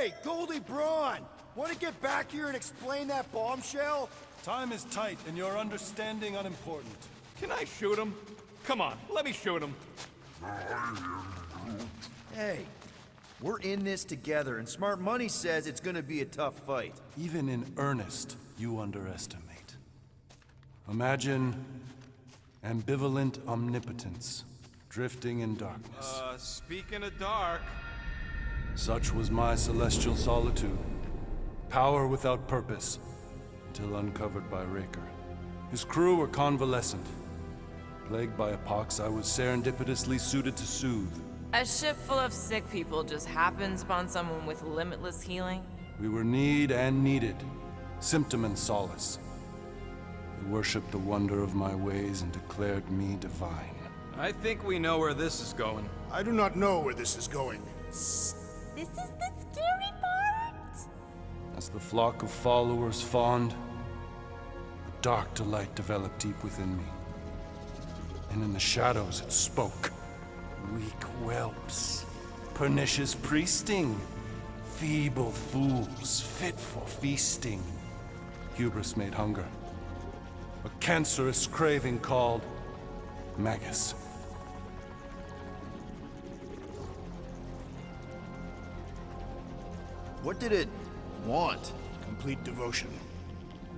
Hey, Goldie Braun! Want to get back here and explain that bombshell? Time is tight and your understanding unimportant. Can I shoot him? Come on, let me shoot him. Hey, we're in this together, and Smart Money says it's gonna be a tough fight. Even in earnest, you underestimate. Imagine ambivalent omnipotence, drifting in darkness. Speaking of dark... Such was my celestial solitude. Power without purpose, until uncovered by Raker. His crew were convalescent. Plagued by a pox, I was serendipitously suited to soothe. A ship full of sick people just happens upon someone with limitless healing? We were need and needed, symptom and solace. They worshipped the wonder of my ways and declared me divine. I think we know where this is going. I do not know where this is going. This is the scary part. As the flock of followers fawned, a dark delight developed deep within me. And in the shadows it spoke. Weak whelps, pernicious priesting, feeble fools fit for feasting. Hubris made hunger. A cancerous craving called Magus. What did it want? Complete devotion.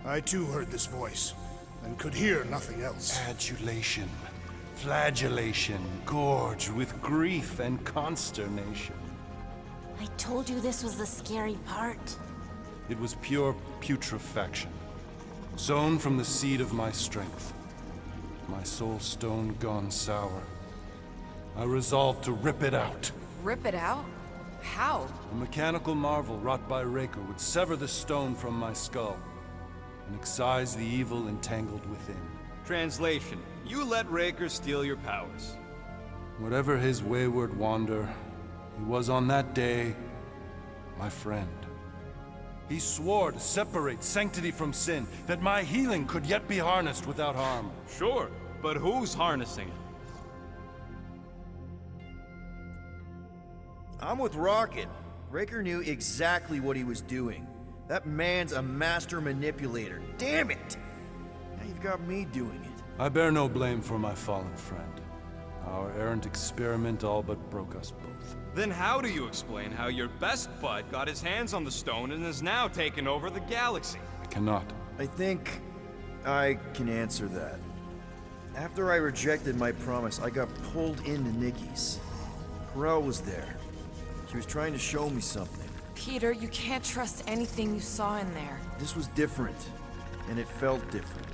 I too heard this voice, and could hear nothing else. Adulation, flagellation, gorged with grief and consternation. I told you this was the scary part. It was pure putrefaction, sown from the seed of my strength. My soul stone gone sour. I resolved to rip it out. Rip it out? How? A mechanical marvel wrought by Raker would sever the stone from my skull and excise the evil entangled within. Translation, you let Raker steal your powers. Whatever his wayward wander, he was on that day my friend. He swore to separate sanctity from sin, that my healing could yet be harnessed without harm. Sure, but who's harnessing it? I'm with Rocket. Raker knew exactly what he was doing. That man's a master manipulator. Damn it! Now you've got me doing it. I bear no blame for my fallen friend. Our errant experiment all but broke us both. Then how do you explain how your best bud got his hands on the stone and is now taking over the galaxy? I cannot. I think I can answer that. After I rejected my promise, I got pulled into Nikki's. Corel was there. She was trying to show me something. Peter, you can't trust anything you saw in there. This was different, and it felt different.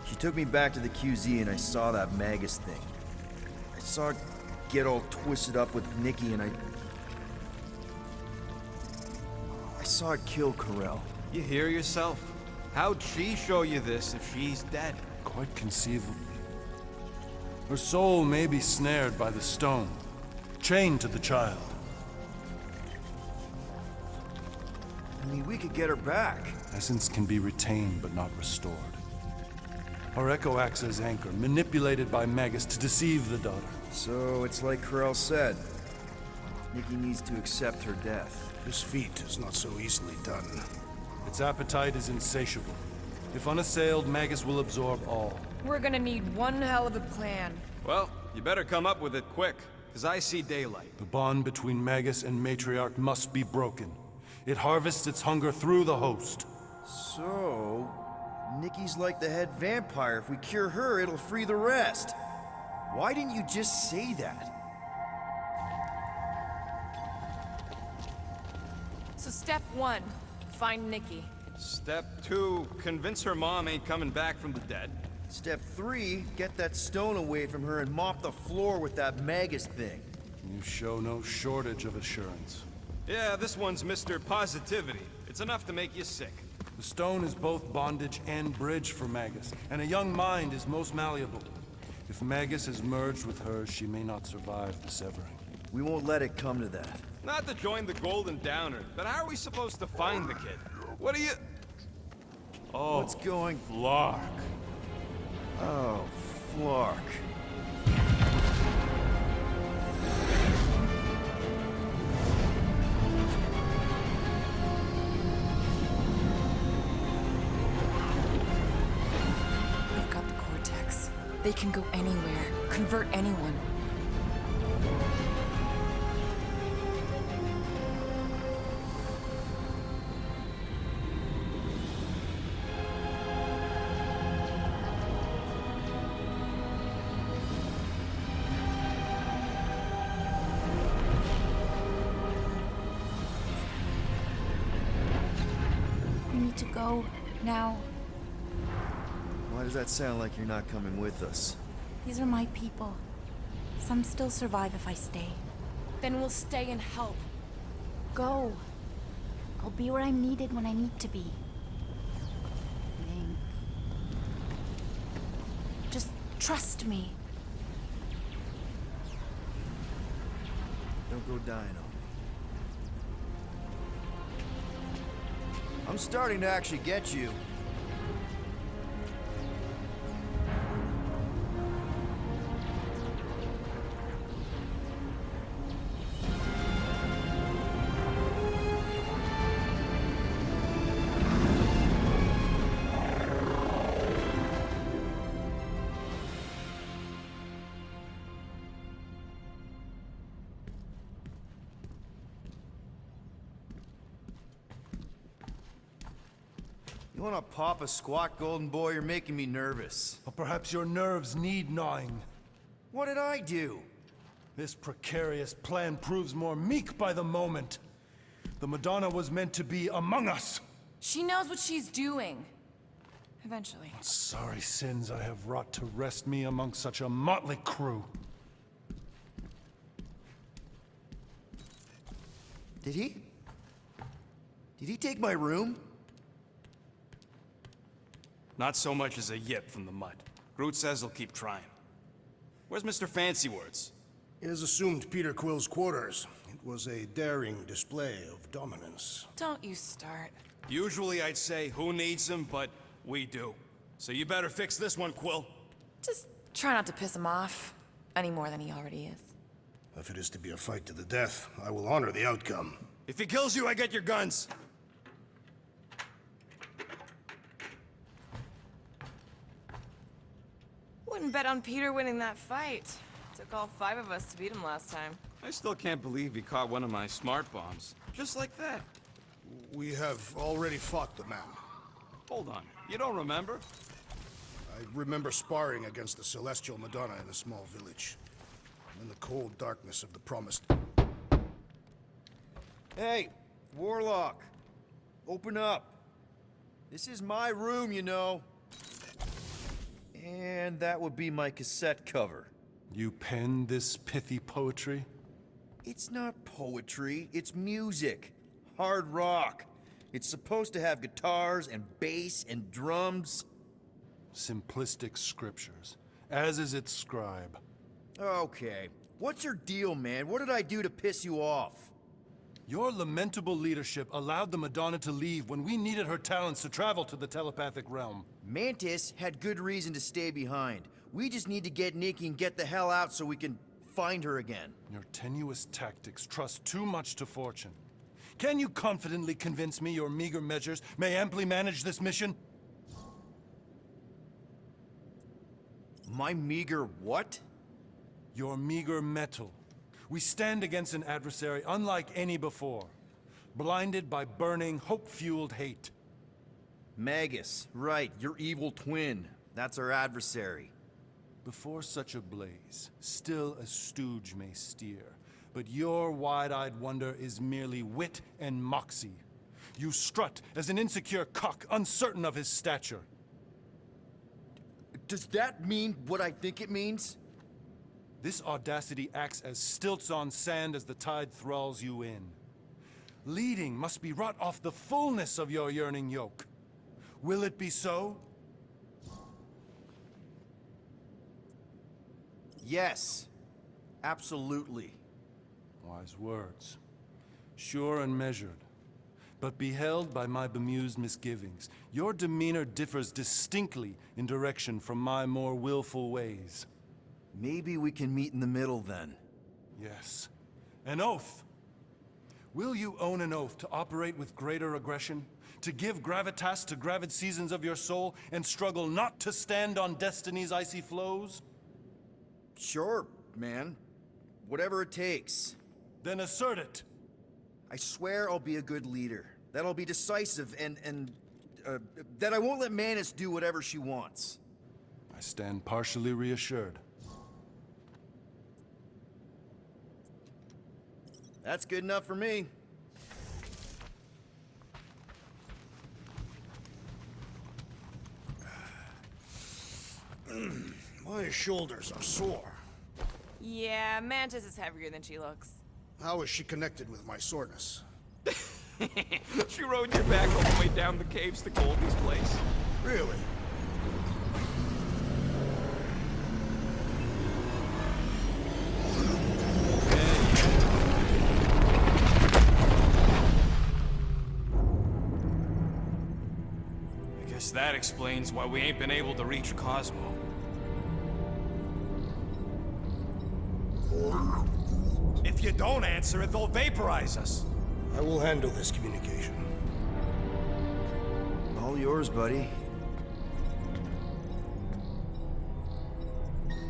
She took me back to the QZ and I saw that Magus thing. I saw it get all twisted up with Nikki and I saw it kill Corel. You hear yourself? How'd she show you this if she's dead? Quite conceivably. Her soul may be snared by the stone, chained to the child. I mean, we could get her back. Essence can be retained but not restored. Our echo acts as anchor, manipulated by Magus to deceive the daughter. So it's like Corel said. Nikki needs to accept her death. This feat is not so easily done. Its appetite is insatiable. If unassailed, Magus will absorb all. We're gonna need one hell of a plan. Well, you better come up with it quick, because I see daylight. The bond between Magus and Matriarch must be broken. It harvests its hunger through the host. So, Nikki's like the head vampire. If we cure her, it'll free the rest. Why didn't you just say that? So step one, find Nikki. Step 2, convince her mom ain't coming back from the dead. Step 3, get that stone away from her and mop the floor with that Magus thing. You show no shortage of assurance. Yeah, this one's Mr. Positivity. It's enough to make you sick. The stone is both bondage and bridge for Magus, and a young mind is most malleable. If Magus is merged with hers, she may not survive the severing. We won't let it come to that. Not to join the Golden Downer, but how are we supposed to find the kid? What are you... Oh, What's going... Flark. Oh, Flark. They can go anywhere, convert anyone. We need to go now. Why does that sound like you're not coming with us? These are my people. Some still survive if I stay. Then we'll stay and help. Go. I'll be where I'm needed when I need to be. Think. Just trust me. Don't go dying on me. I'm starting to actually get you. You wanna pop a squat, golden boy? You're making me nervous. Or perhaps your nerves need gnawing. What did I do? This precarious plan proves more meek by the moment. The Madonna was meant to be among us. She knows what she's doing. Eventually. Sorry sins I have wrought to wrest me among such a motley crew. Did he? Did he take my room? Not so much as a yip from the mud. Groot says he'll keep trying. Where's Mr. Fancy Words? It is assumed Peter Quill's quarters. It was a daring display of dominance. Don't you start. Usually I'd say, who needs him, but we do. So you better fix this one, Quill. Just try not to piss him off. Any more than he already is. If it is to be a fight to the death, I will honor the outcome. If he kills you, I get your guns. Wouldn't bet on Peter winning that fight. Took all 5 of us to beat him last time. I still can't believe he caught one of my smart bombs. Just like that. We have already fought the man. Hold on, you don't remember? I remember sparring against the Celestial Madonna in a small village. In the cold darkness of the Promised... Hey, Warlock. Open up. This is my room, you know. And that would be my cassette cover. You penned this pithy poetry? It's not poetry, it's music. Hard rock. It's supposed to have guitars and bass and drums. Simplistic scriptures, as is its scribe. Okay. What's your deal, man? What did I do to piss you off? Your lamentable leadership allowed the Madonna to leave when we needed her talents to travel to the telepathic realm. Mantis had good reason to stay behind. We just need to get Nikki and get the hell out so we can find her again. Your tenuous tactics trust too much to fortune. Can you confidently convince me your meager measures may amply manage this mission? My meager what? Your meager metal. We stand against an adversary unlike any before, blinded by burning, hope-fueled hate. Magus, right, your evil twin. That's our adversary. Before such a blaze, still a stooge may steer, but your wide-eyed wonder is merely wit and moxie. You strut as an insecure cock, uncertain of his stature. Does that mean what I think it means? This audacity acts as stilts on sand as the tide thralls you in. Leading must be wrought off the fullness of your yearning yoke. Will it be so? Yes. Absolutely. Wise words. Sure and measured. But beheld by my bemused misgivings, your demeanor differs distinctly in direction from my more willful ways. Maybe we can meet in the middle then. Yes. An oath. Will you own an oath to operate with greater aggression? To give gravitas to gravid seasons of your soul and struggle not to stand on destiny's icy flows? Sure, man. Whatever it takes. Then assert it. I swear I'll be a good leader. That I'll be decisive and that I won't let Manus do whatever she wants. I stand partially reassured. That's good enough for me. My shoulders are sore. Yeah, Mantis is heavier than she looks. How is she connected with my soreness? She rode your back all the way down the caves to Goldie's place. Really? I guess that explains why we ain't been able to reach Cosmo. If you don't answer it, they'll vaporize us. I will handle this communication. All yours, buddy.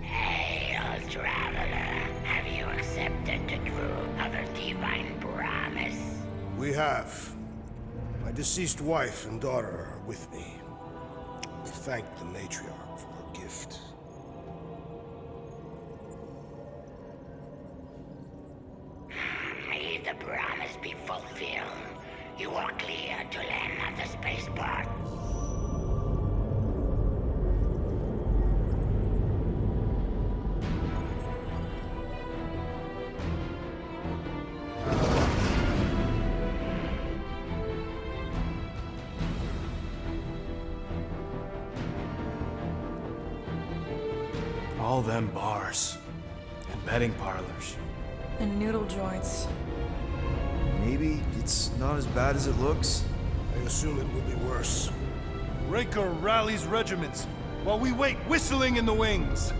Hail, traveler. Have you accepted the truth of a divine promise? We have. My deceased wife and daughter are with me. We thank the matriarch for her gift. May the promise be fulfilled. You are clear to land at the spaceport. All them bars and betting parlors. And noodle joints. Maybe it's not as bad as it looks. I assume it will be worse. Raker rallies regiments while we wait whistling in the wings.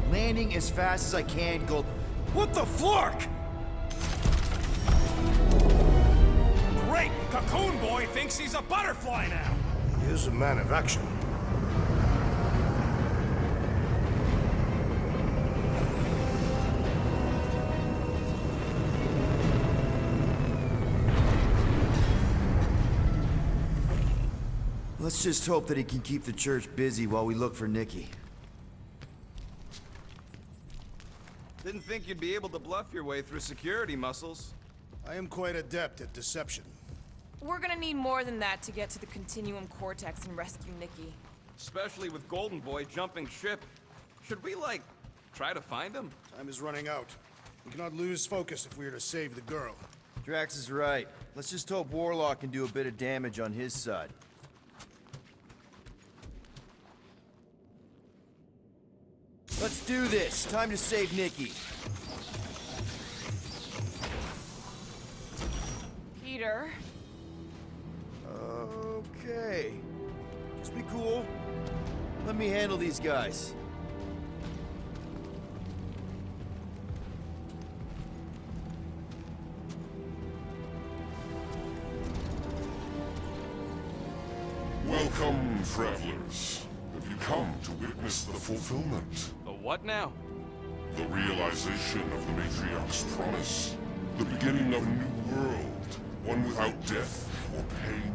Landing as fast as I can, Gold. What the flark? Great! Cocoon Boy thinks he's a butterfly now! He is a man of action. Let's just hope that he can keep the church busy while we look for Nikki. Didn't think you'd be able to bluff your way through security muscles. I am quite adept at deception. We're gonna need more than that to get to the Continuum Cortex and rescue Nikki. Especially with Golden Boy jumping ship. Should we, like, try to find him? Time is running out. We cannot lose focus if we are to save the girl. Drax is right. Let's just hope Warlock can do a bit of damage on his side. Let's do this. Time to save Nikki. Peter? Okay. Just be cool. Let me handle these guys. Welcome, travelers. Have you come to witness the fulfillment? The what now? The realization of the Matriarch's promise? The beginning of a new world, one without death, or pain,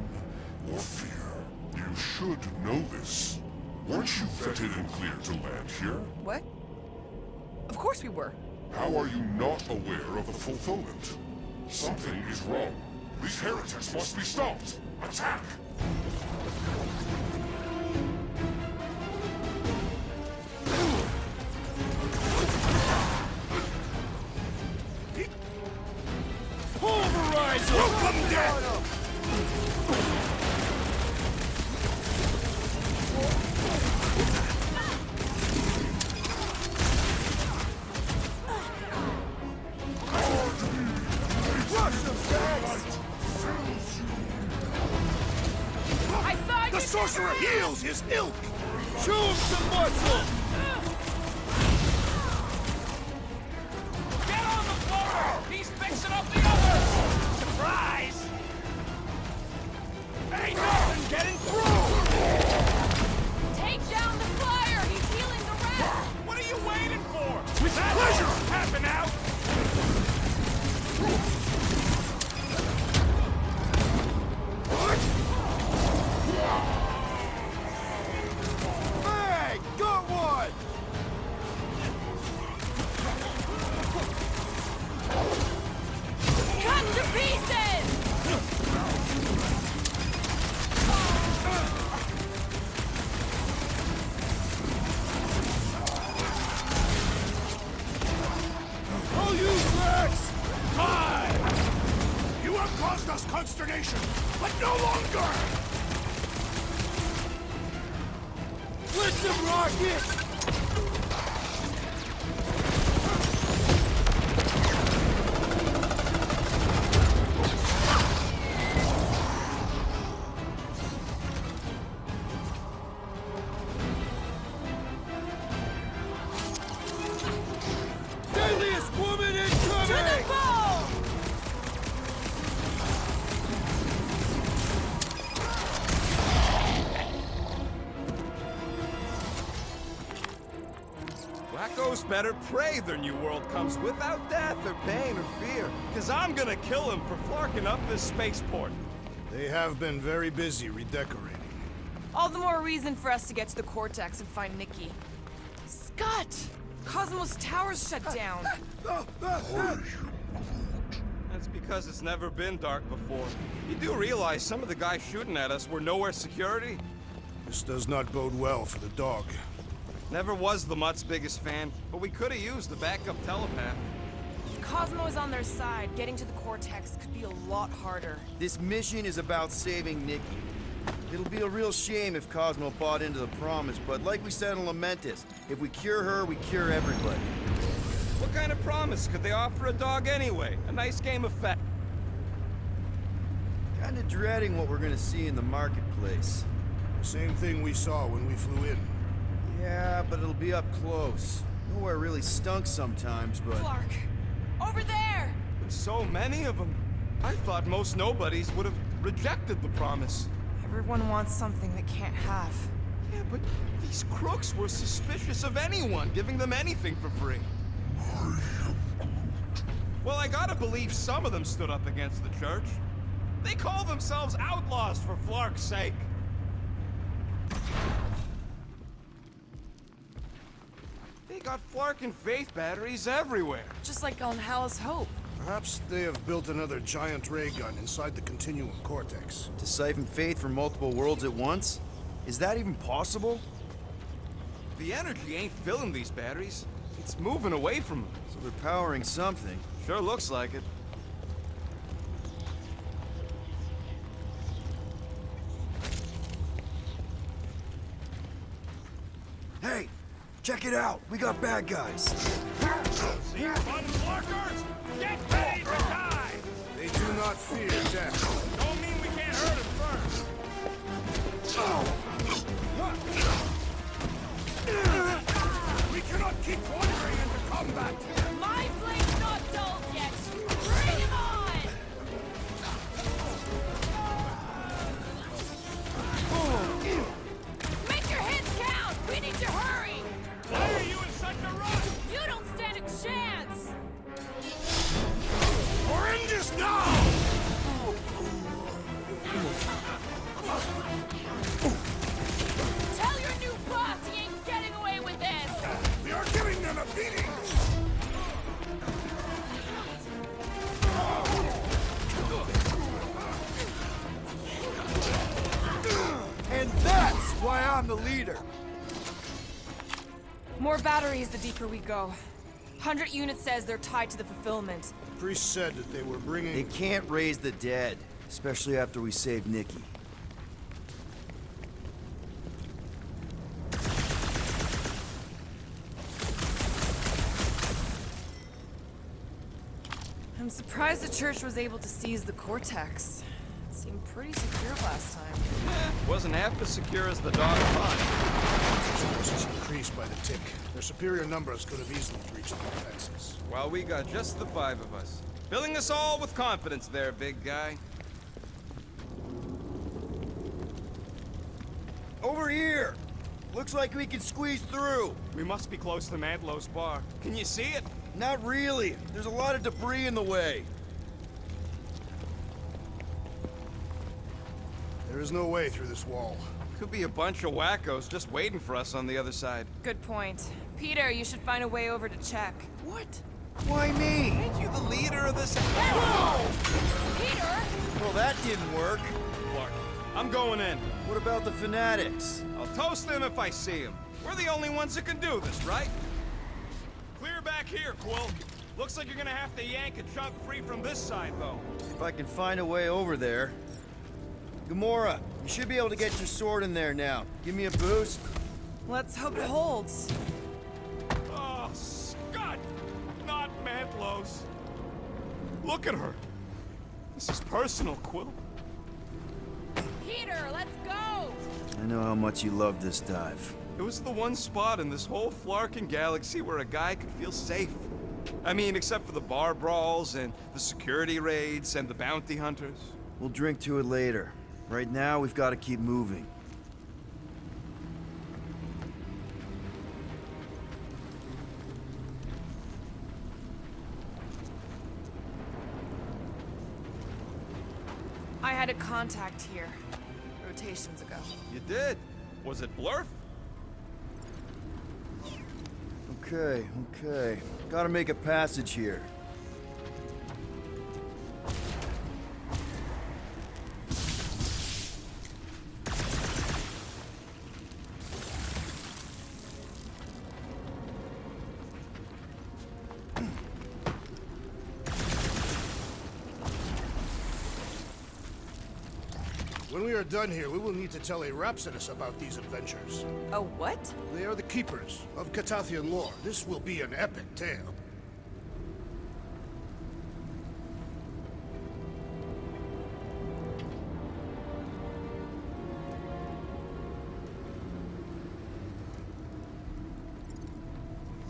or fear. You should know this. Weren't you vetted and cleared to land here? What? Of course we were. How are you not aware of the fulfillment? Something is wrong. These heretics must be stopped. Attack! Pulverize him! Welcome, death! I thought The sorcerer heals his ilk! Show him some muscle! Get on the floor! He's fixing up the others! surprise! Ain't nothing getting through! Take down the flyer! He's healing the rest! What are you waiting for? With pleasure! Happen out! Hey! Got one! Cut to pieces! I'll use Rex! Time! You have caused us consternation, but no longer! Blitz him, Rocket! Deadliest woman incoming! To the ball! Wacko's better pray their new world comes without death or pain or fear. Cause I'm gonna kill him for flarking up this spaceport. They have been very busy redecorating. All the more reason for us to get to the Cortex and find Nikki. Scott! Cosmos Tower's shut down. That's because it's never been dark before. You do realize some of the guys shooting at us were Knowhere security? This does not bode well for the dog. Never was the Mutt's biggest fan, but we could have used a backup telepath. If Cosmo is on their side, getting to the Cortex could be a lot harder. This mission is about saving Nikki. It'll be a real shame if Cosmo bought into the promise, but like we said in Lamentus, if we cure her, we cure everybody. What kind of promise could they offer a dog anyway? A nice game of fat. Kinda dreading what we're gonna see in the marketplace. Same thing we saw when we flew in. Yeah, but it'll be up close. Nowhere really stunk sometimes, but... Clark! Over there! With so many of them, I thought most nobodies would have rejected the promise. Everyone wants something they can't have. Yeah, but these crooks were suspicious of anyone giving them anything for free. Well, I gotta believe some of them stood up against the church. They call themselves outlaws for Flark's sake. They got Flark and Faith batteries everywhere. Just like on Hal's Hope. Perhaps they have built another giant ray gun inside the Continuum Cortex. To siphon faith from multiple worlds at once? Is that even possible? The energy ain't filling these batteries. It's moving away from them. So they're powering something. Sure looks like it. Hey, check it out. We got bad guys. See you fun Flarkers? Get ready to die! They do not fear death. Don't mean we can't hurt him first. We cannot keep wandering into combat. My blade's not dulled yet! Bring him on! Make your hits count! We need to hurry! Why are you in such a rush? You don't stand a chance! We're in this now! Tell your new boss he ain't getting away with this! We are giving them a beating! And that's why I'm the leader. More batteries the deeper we go. 100 units says they're tied to the fulfillment. Priest said that they were They bringing... can't raise the dead, especially after we save Nikki. I'm surprised the church was able to seize the Cortex. It seemed pretty secure last time. Wasn't half as secure as the dog thought. Forces increased by the tick. Their superior numbers could have easily breached the defenses. While we got just the 5 of us. Filling us all with confidence there, big guy. Over here! Looks like we can squeeze through. We must be close to Mantlow's bar. Can you see it? Not really. There's a lot of debris in the way. There is no way through this wall. Could be a bunch of wackos just waiting for us on the other side. Good point. Peter, you should find a way over to check. What? Why me? Ain't you the leader of this? Peter! Well, that didn't work. Clark, I'm going in. What about the fanatics? I'll toast them if I see them. We're the only ones that can do this, right? Clear back here, Quill. Looks like you're gonna have to yank a chunk free from this side, though. If I can find a way over there. Gamora, you should be able to get your sword in there now. Give me a boost. Let's hope it holds. Oh, Scott! Not Mantlow's. Look at her. This is personal, Quill. Peter, let's go! I know how much you love this dive. It was the one spot in this whole Flarkin galaxy where a guy could feel safe. I mean, except for the bar brawls and the security raids and the bounty hunters. We'll drink to it later. Right now, we've got to keep moving. I had a contact here, rotations ago. You did? Was it Blurf? Okay. Gotta make a passage here. When we are done here, we will need to tell a Rhapsodus about these adventures. Oh, what? They are the keepers of Catathian lore. This will be an epic tale.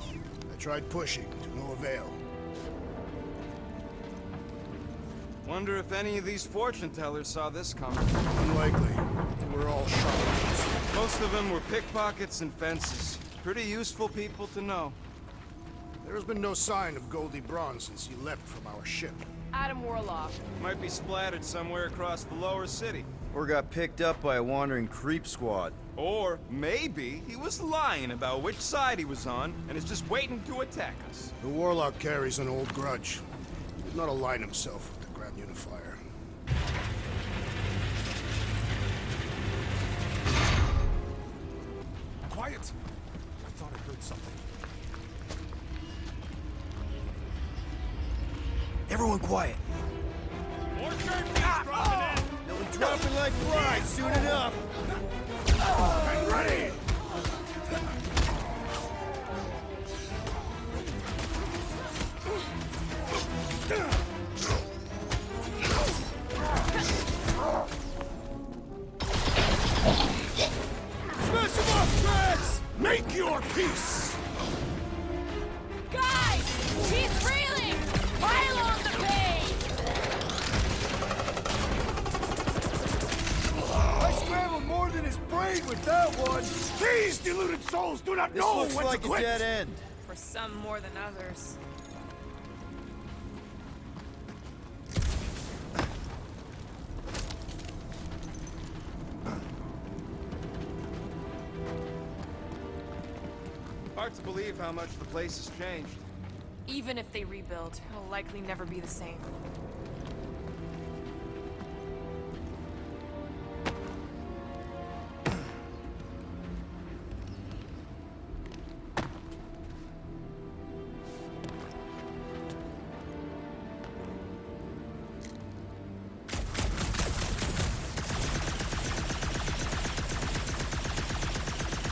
I tried pushing, to no avail. Wonder if any of these fortune tellers saw this coming. Unlikely. They were all charlatans. Most of them were pickpockets and fences. Pretty useful people to know. There has been no sign of Goldie Braun since he left from our ship. Adam Warlock. Might be splattered somewhere across the lower city. Or got picked up by a wandering creep squad. Or maybe he was lying about which side he was on and is just waiting to attack us. The Warlock carries an old grudge. He did not align himself with the Grand Unifier. Quiet! I thought I heard something. Everyone quiet. More curtains dropping in! They'll be dropping like flies soon enough. I'm ready! Smash them off, Drax! Make your peace! Guys! He's reeling! Pile on the pain! I scrambled more than his brain with that one. These deluded souls do not This know looks when like to a quit! dead end. For some more than others. Hard to believe how much the place has changed. Even if they rebuild, it'll likely never be the same.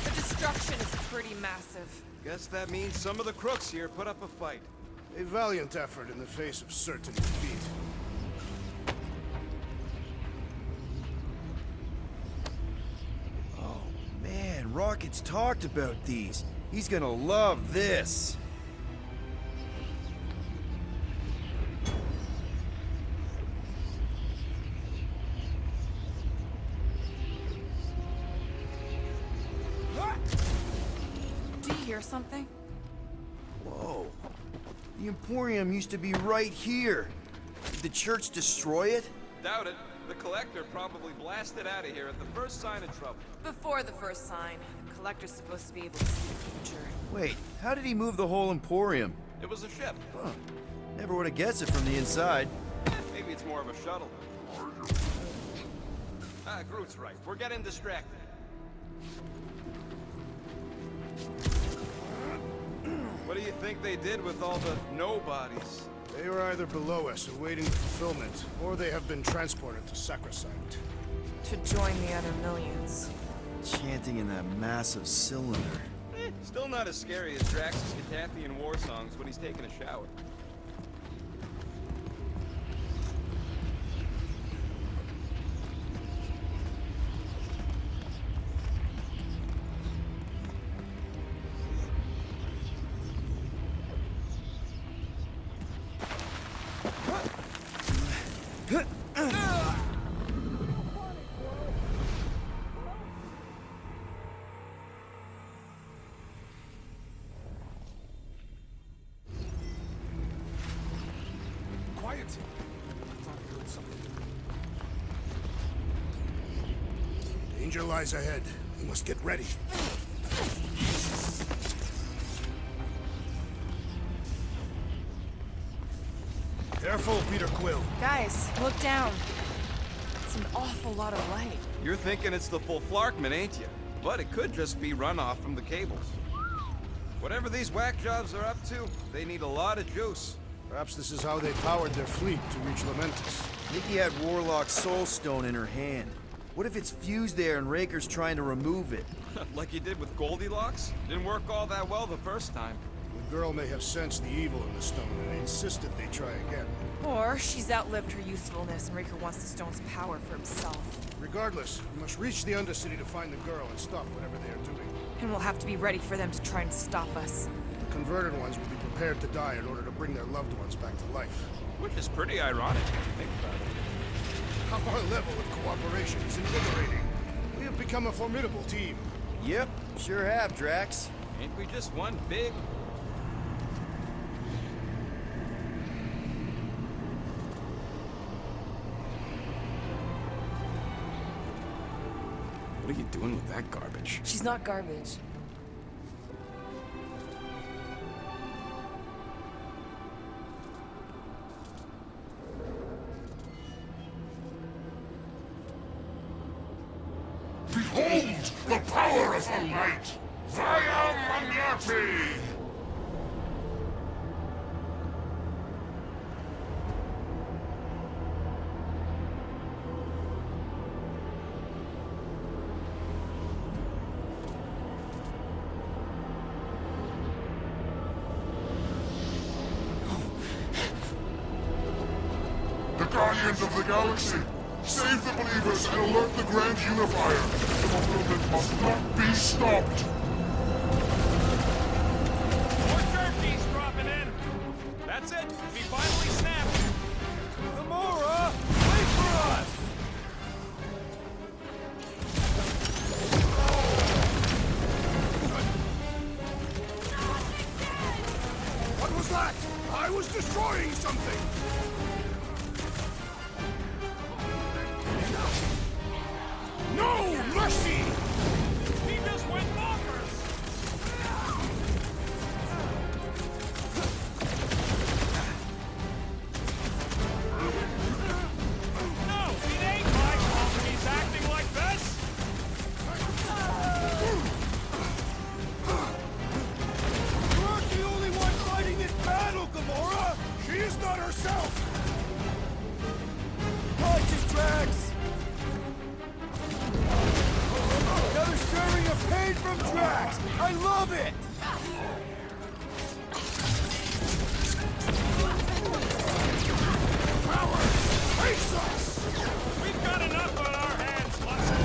The destruction is pretty massive. Guess that means some of the crooks here put up a fight. A valiant effort in the face of certain defeat. Oh, man, Rocket's talked about these. He's gonna love this. hear something? Whoa. The Emporium used to be right here. Did the church destroy it? Doubt it. The Collector probably blasted out of here at the first sign of trouble. Before the first sign. The Collector's supposed to be able to see the future. Wait, how did he move the whole Emporium? It was a ship. Huh. Never would have guessed it from the inside. Maybe it's more of a shuttle. Groot's right. We're getting distracted. What do you think they did with all the nobodies? They were either below us awaiting fulfillment, or they have been transported to Sacrosanct. To join the other millions. Chanting in that massive cylinder. Still not as scary as Drax's Catathian war songs when he's taking a shower. Quiet! I thought I heard something. Danger lies ahead. We must get ready. Careful, Peter Quill. Guys, look down. It's an awful lot of light. You're thinking it's the full Flarkman, ain't you? But it could just be runoff from the cables. Whatever these whack jobs are up to, they need a lot of juice. Perhaps this is how they powered their fleet to reach Lamentus. Nikki had Warlock's soul stone in her hand. What if it's fused there and Raker's trying to remove it? Like you did with Goldilocks? Didn't work all that well the first time. The girl may have sensed the evil in the stone and insisted they try again. Or she's outlived her usefulness and Raker wants the stone's power for himself. Regardless, we must reach the Undercity to find the girl and stop whatever they are doing. And we'll have to be ready for them to try and stop us. The converted ones will be prepared to die in order to bring their loved ones back to life. Which is pretty ironic if you think about it. Our level of cooperation is invigorating. We have become a formidable team. Yep, sure have, Drax. Ain't we just one big... What are you doing with that garbage? She's not garbage. Behold the power of the light! Via Magnati! The Guardians of the Galaxy! Save the believers and alert the Grand Unifier! The fulfillment must not be stopped! More turkeys dropping in! That's it! We finally snapped! Gamora! Wait for us! What was that? I was destroying something! No mercy! He just went bonkers! No, it ain't my fault he's acting like this! You aren't the only one fighting this battle, Gamora! She is not herself! Punch it, Drax! Another serving of pain from Drax! I love it! Powers! Face us! We've got enough on our hands, Hudson!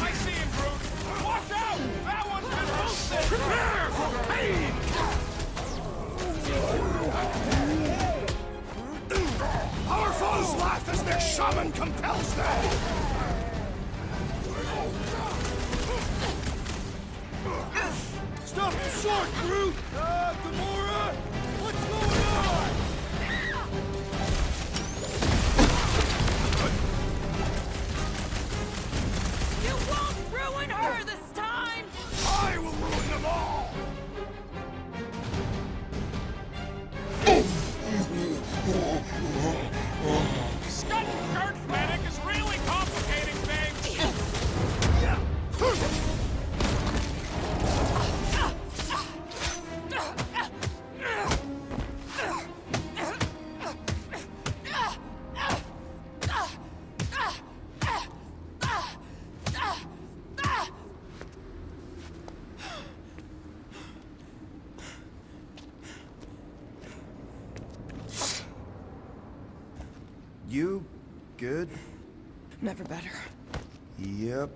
I see him, Groot! Watch out! That one's been roasted! Prepare for pain! Our foes laugh as their shaman compels them! short, Groot! Gamora! What's going on? You won't ruin her this time! I will ruin them all! Stunting Dirt Fennec is really complicating things! You good? Never better. Yep,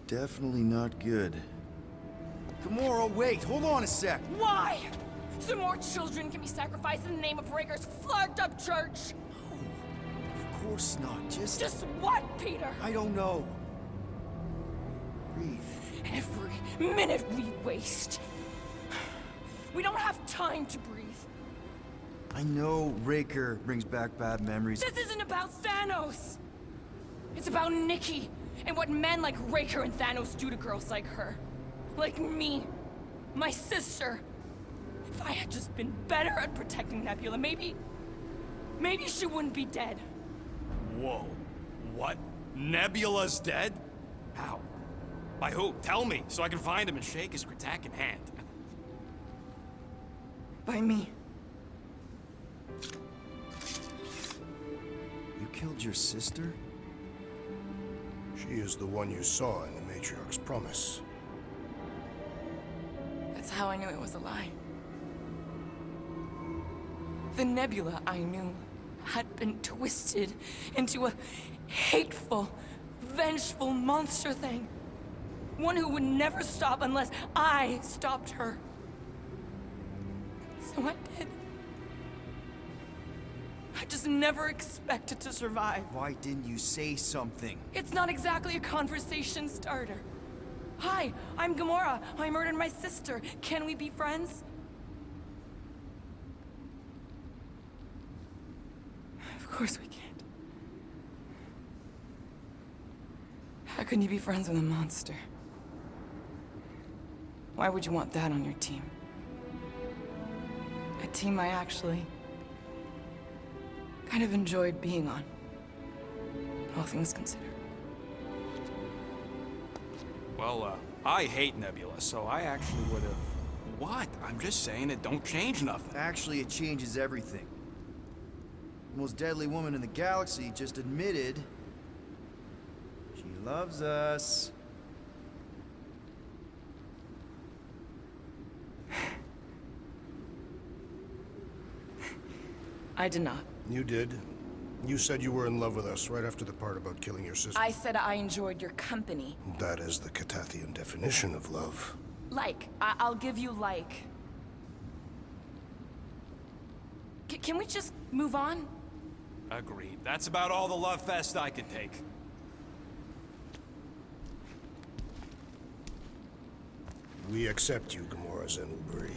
definitely not good. Gamora, wait, hold on a sec. Why? So more children can be sacrificed in the name of Raker's flagged up church? Of course not, Just what, Peter? I don't know. Breathe. Every minute we waste. We don't have time to breathe. I know Raker brings back bad memories. This isn't about Thanos! It's about Nikki, and what men like Raker and Thanos do to girls like her. Like me. My sister. If I had just been better at protecting Nebula, maybe she wouldn't be dead. Whoa. What? Nebula's dead? How? By who? Tell me, so I can find him and shake his Kratakan hand. By me. You killed your sister? She is the one you saw in the Matriarch's promise. That's how I knew it was a lie. The Nebula I knew had been twisted into a hateful, vengeful monster thing. One who would never stop unless I stopped her. So I did. I just never expected to survive. Why didn't you say something? It's not exactly a conversation starter. Hi, I'm Gamora. I murdered my sister. Can we be friends? Of course we can't. How can you be friends with a monster? Why would you want that on your team? A team I actually kind of enjoyed being on, all things considered. Well, I hate Nebula, so I actually would've... What? I'm just saying it don't change nothing. Actually, it changes everything. The most deadly woman in the galaxy just admitted she loves us. I did not. You did. You said you were in love with us right after the part about killing your sister. I said I enjoyed your company. That is the Catathian definition of love. Like. I'll give you like. Can we just move on? Agreed. That's about all the love fest I could take. We accept you, Gamora Zenwalbury.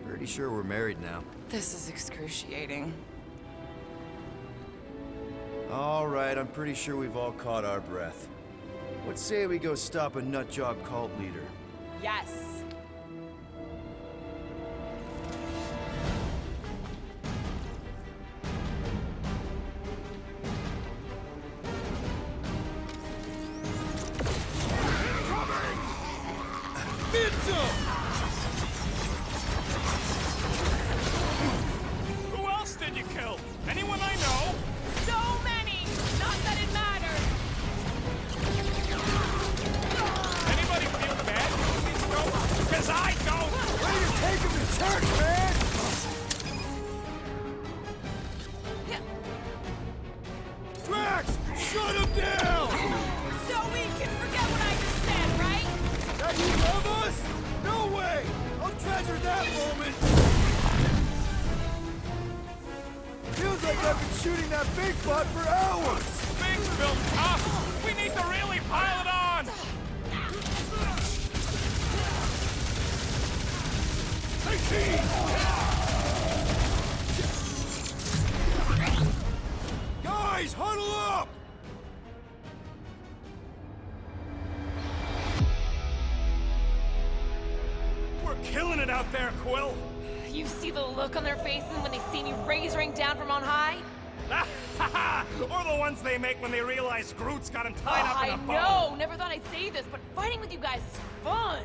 Pretty sure we're married now. This is excruciating. All right, I'm pretty sure we've all caught our breath. What say we go stop a nutjob cult leader? Yes. Who else did you kill? Anyone I know? So many! Not that it mattered! Anybody feel bad for these ghosts? Because I don't! Way to take him to church, man! Drax, shut him down! So we can forget what I just said, right? That you love us? No way! I'll treasure that moment! Feels like I've been shooting that big butt for hours! Things built tough! We need to really pile it on! Guys, huddle up! We're killing it out there, Quill. You see the look on their faces when they see me razering down from on high? Or the ones they make when they realize Groot's got him tied up in a bow. I know! Never thought I'd say this, but fighting with you guys is fun!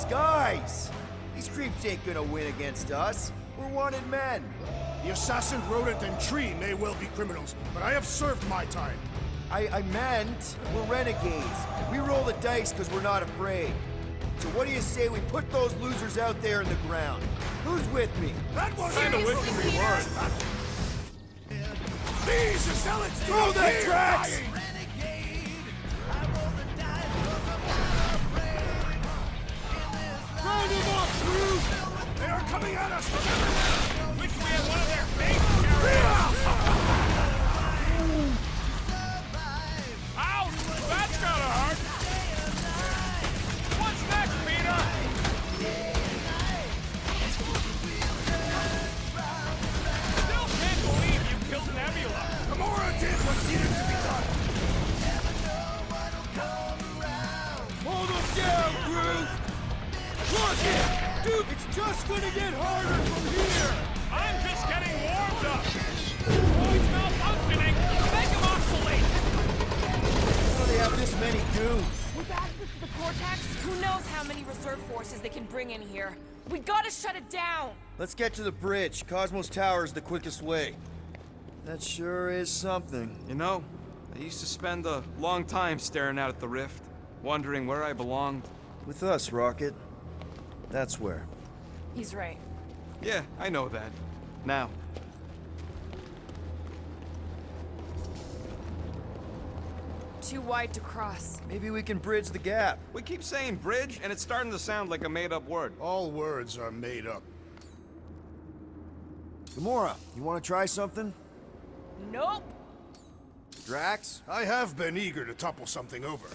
Guys! These creeps ain't gonna win against us. We're wanted men. The assassin, rodent, and tree may well be criminals, but I have served my time. I meant we're renegades. We roll the dice because we're not afraid. So what do you say we put those losers out there in the ground? Who's with me? That was Seriously, in the whispery Peter? word. These are zealots! Throw that tracks! Round them up, Groot! They are coming at us from everywhere! Wish we had one of their face carriers. Ouch! That's gotta hurt! What's next, Peter? Still can't believe you killed Nebula. Gamora did what needed to be done! Hold them down, Groot! Look it! Dude, it's just gonna get harder from here! I'm just getting warmed up. Droid's malfunctioning. Make him obsolete. How do they have this many goons? With access to the Cortex, who knows how many reserve forces they can bring in here. We gotta shut it down! Let's get to the bridge. Cosmos Tower is the quickest way. That sure is something. You know, I used to spend a long time staring out at the rift, wondering where I belonged. With us, Rocket. That's where. He's right. Yeah, I know that. Now. Too wide to cross. Maybe we can bridge the gap. We keep saying bridge, and it's starting to sound like a made-up word. All words are made up. Gamora, you want to try something? Nope! Drax? I have been eager to topple something over.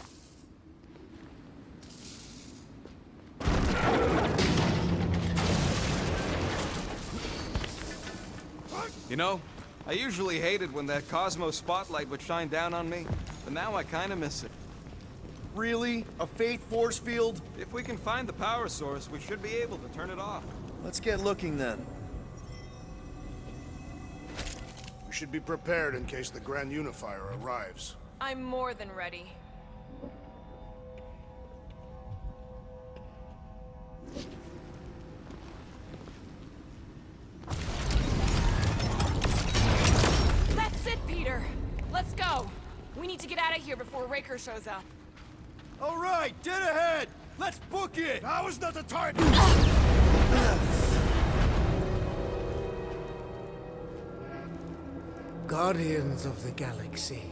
You know, I usually hated when that Cosmo spotlight would shine down on me, but now I kinda miss it. Really? A faith force field? If we can find the power source, we should be able to turn it off. Let's get looking then. We should be prepared in case the Grand Unifier arrives. I'm more than ready. That's it, Peter! Let's go! We need to get out of here before Raker shows up. All right, dead ahead! Let's book it! Now is not the time! Guardians of the Galaxy.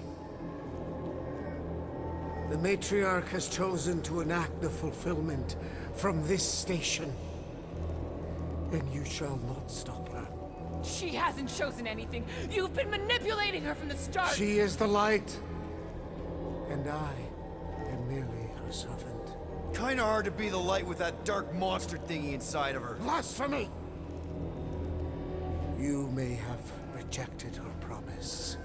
The Matriarch has chosen to enact the fulfillment from this station. And you shall not stop her. She hasn't chosen anything. You've been manipulating her from the start. She is the light. And I am merely her servant. Kinda hard to be the light with that dark monster thingy inside of her. Blasphemy! You may have rejected her promise,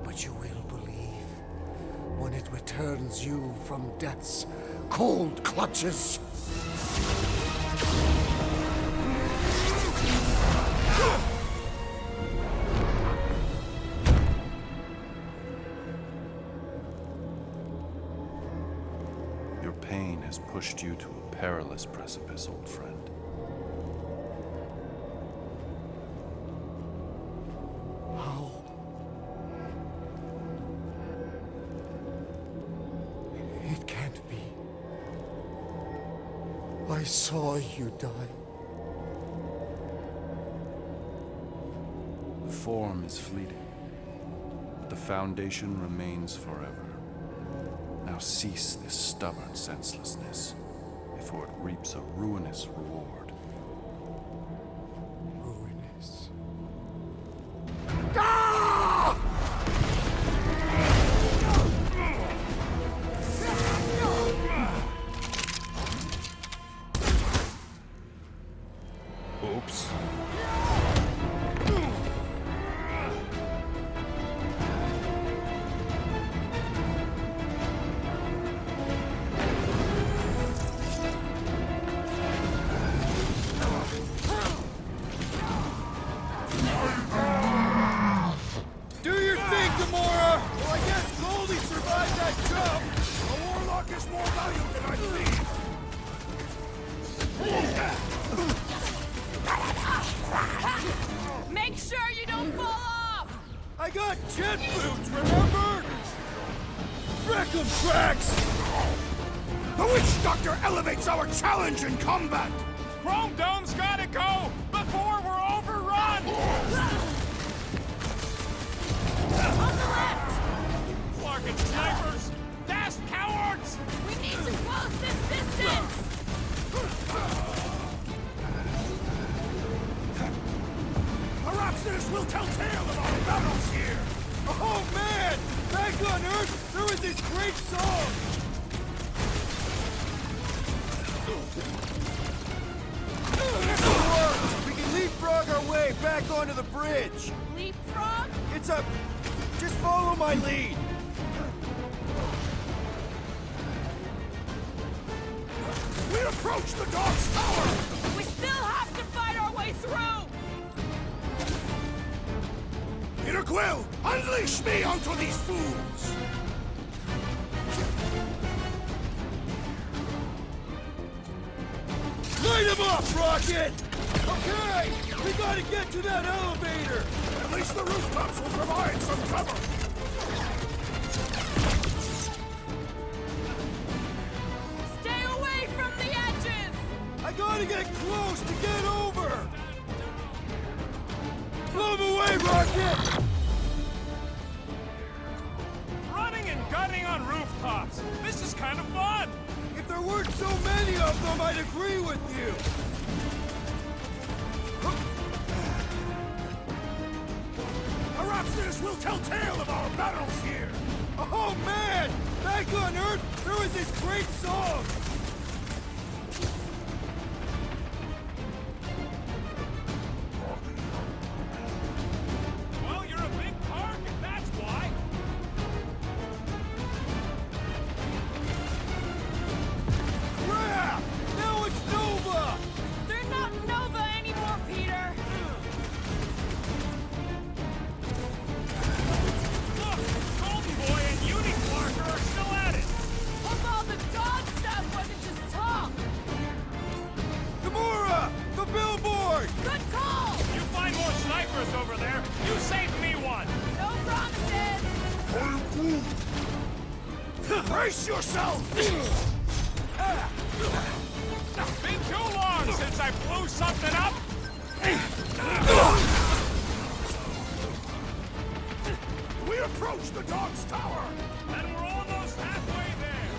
but you will believe when it returns you from death's cold clutches. Your pain has pushed you to a perilous precipice, old friend. How? It can't be. I saw you die. The form is fleeting, but the foundation remains forever. Now cease this stubborn senselessness, before it reaps a ruinous reward. Ruinous. ropes. Do your thing, Gamora! Well, I guess Goldie survived that jump! A warlock is more valuable than I believe. Make sure you don't fall off! I got jet boots, remember? Wreck 'em, Tracks! The Witch Doctor elevates our challenge in combat! Chrome Dome's gotta go before we're overrun! On the left! Fucking snipers! Dashed cowards! We need to close this distance! Perhaps this will tell tale of our battles here! Oh man! Back on Earth, there was this great song! This'll work! We can leapfrog our way back onto the bridge! Leapfrog? It's a... just follow my lead! We approach the Dog's Tower! We still have to fight our way through! Peter Quill, unleash me onto these fools! Light him up, Rocket! Okay! We gotta get to that elevator! At least the rooftops will provide some cover! Stay away from the edges! I gotta get close to get over! Blow him away, Rocket! Running and gunning on rooftops! This is kind of fun! If there weren't so many of them, I'd agree with you! Perhaps this will tell tale of our battles here! Oh man! Back on Earth, there was this great song! Well, you're a big target, that's why! Crap! Now it's Nova! They're not Nova anymore, Peter! Look! Golden Boy and Unicorn are still at it! Hope all the god stuff wasn't just talk! Gamora! The billboard! Good call! You find more snipers over there, you save me one! No promises! Brace yourself! Been too long since I blew something up! We approach the Dog's Tower! And we're almost halfway there!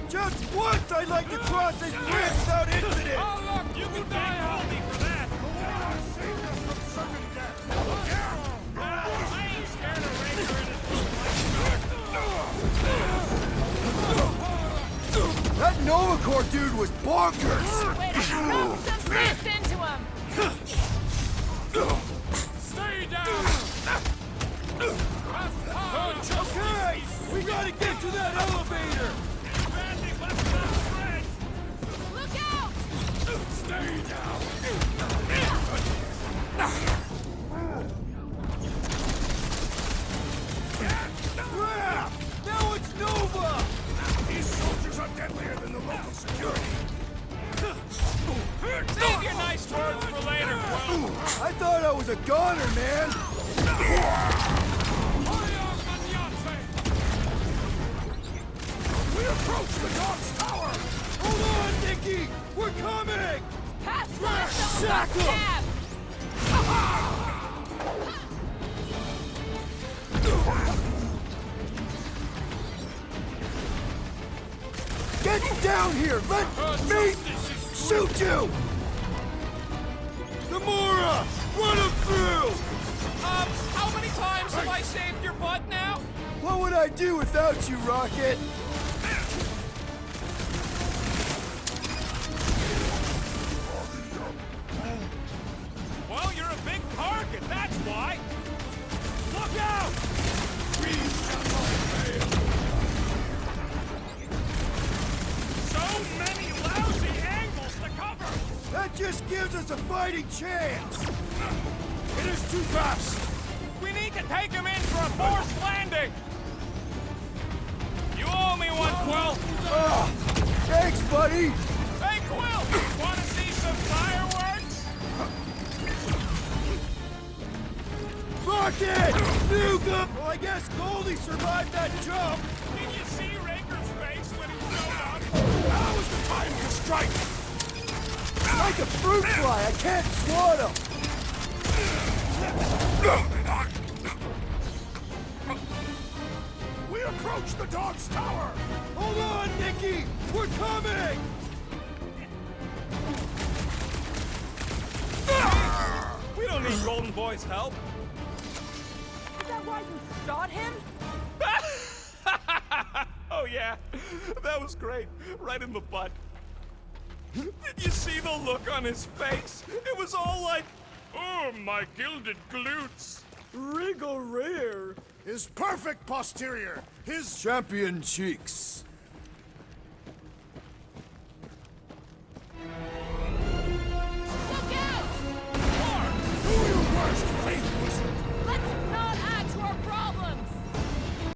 Just once I'd like to cross this bridge without incident! Oh look, you can die Goldie for that! Saved us from certain death! I ain't scared of Ranger and his That Nova Corps dude was bonkers! Wait, I knocked some sense into him! Stay down! Okay! We gotta get to that elevator! Banding left side spread! Look out! Stay down! Crap! Now it's Nova! These soldiers are deadlier than the local security! Save your nice words for later, Quill! I thought I was a goner, man! We approach the Dog's Tower! Hold on, Nikki! We're coming! Pass flash on Sack 'em! stab! Get down here! Let me shoot you! Gamora! Run him through! How many times have I saved your butt now? What would I do without you, Rocket? big target, that's why! Look out! We shall not fail! So many lousy angles to cover! That just gives us a fighting chance! It is too fast! We need to take him in for a forced landing! You owe me one, Quill! Thanks, buddy! Hey, Quill! Wanna see some fireworks? Rocket! Nuga! Well, I guess Goldie survived that jump! Did you see Raker's face when he showed up? Now is the time to strike! Like a fruit fly, I can't swat him! We approach the dog's tower! Hold on, Nikki! We're coming! We don't need Golden Boy's help. Is that why you shot him? Oh yeah, that was great. Right in the butt. Did you see the look on his face? It was all like, oh, my gilded glutes. Wriggle rear! His perfect posterior! His Champion cheeks!